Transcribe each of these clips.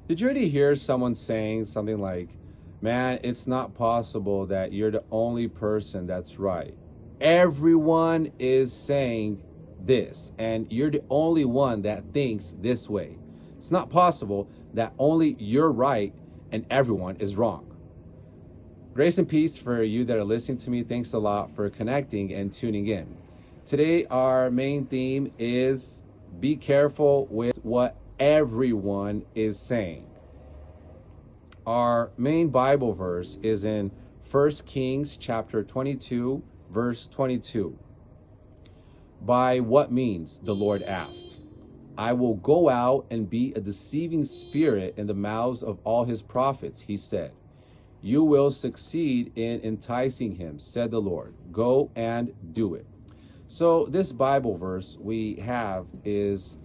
Did you already hear someone saying something like, man, it's not possible that you're the only person that's right. Everyone is saying this, and you're the only one that thinks this way. It's not possible that only you're right and everyone is wrong. Grace and peace for you that are listening to me. Thanks a lot for connecting and tuning in. Today, our main theme is be careful with what everyone is saying. Our main Bible verse is in 1 Kings chapter 22, verse 22. By what means, the Lord asked, I will go out and be a deceiving spirit in the mouths of all his prophets, he said. You will succeed in enticing him, said the Lord. Go and do it. So this Bible verse we have is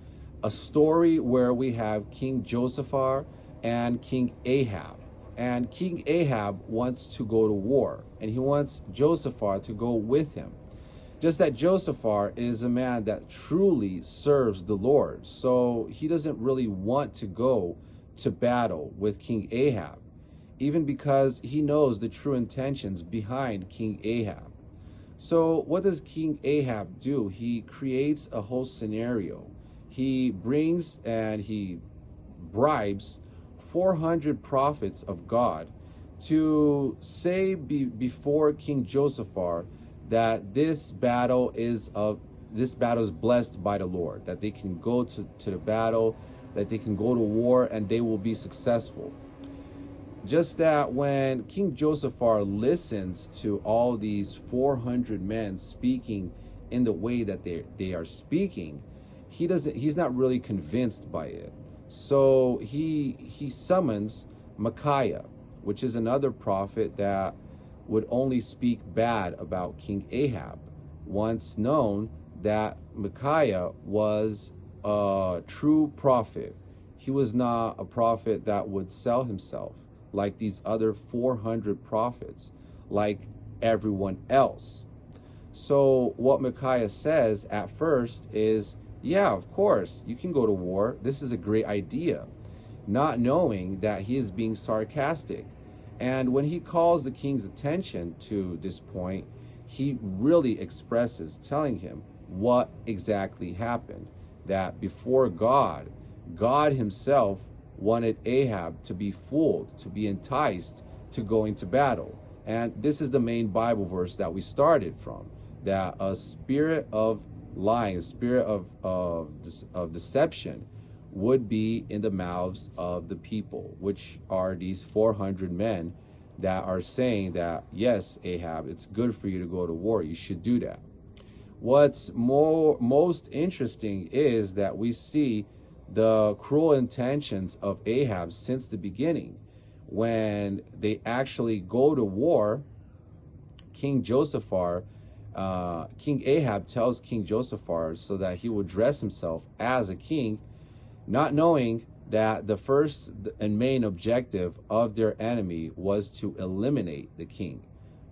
a story where we have King Josaphat and King Ahab. And King Ahab wants to go to war, and he wants Josaphat to go with him. Just that Josaphat is a man that truly serves the Lord, so he doesn't really want to go to battle with King Ahab, even because he knows the true intentions behind King Ahab. So what does King Ahab do? He creates a whole scenario. He brings and he bribes 400 prophets of God to say before King Josaphat that this battle is blessed by the Lord, that they can go to the battle, that they can go to war, and they will be successful. Just that when King Josaphat listens to all these 400 men speaking in the way that they are speaking, he's not really convinced by it. So he summons Micaiah, which is another prophet that would only speak bad about King Ahab. Once known that Micaiah was a true prophet. He was not a prophet that would sell himself like these other 400 prophets, like everyone else. So what Micaiah says at first is, yeah, of course, you can go to war. This is a great idea, not knowing that he is being sarcastic. And when he calls the king's attention to this point, he really expresses, telling him what exactly happened. That before God himself wanted Ahab to be fooled, to be enticed to go into battle. And this is the main Bible verse that we started from, that a spirit of lying, a spirit of deception would be in the mouths of the people, which are these 400 men that are saying that, yes, Ahab, it's good for you to go to war. You should do that. What's most interesting is that we see the cruel intentions of Ahab since the beginning. When they actually go to war, King Ahab tells King Josaphat so that he will dress himself as a king, not knowing that the first and main objective of their enemy was to eliminate the king.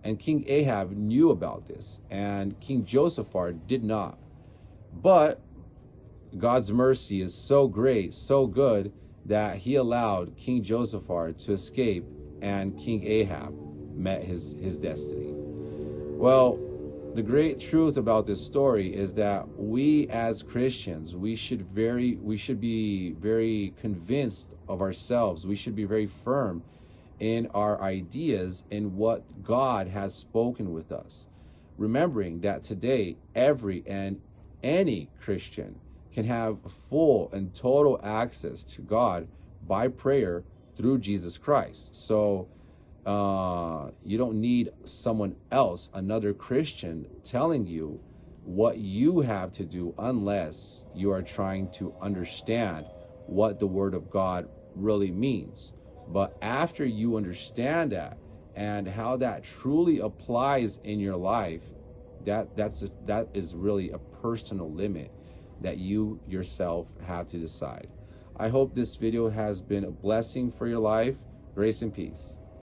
And King Ahab knew about this, and King Josaphat did not. But God's mercy is so great, so good, that he allowed King Josaphat to escape, and King Ahab met his destiny. Well, the great truth about this story is that we as Christians, we should be very convinced of ourselves. We should be very firm in our ideas in what God has spoken with us. Remembering that today, every and any Christian can have full and total access to God by prayer through Jesus Christ. So you don't need someone else, another Christian, telling you what you have to do, unless you are trying to understand what the Word of God really means. But after you understand that and how that truly applies in your life, that is really a personal limit that you yourself have to decide. I hope this video has been a blessing for your life. Grace and peace.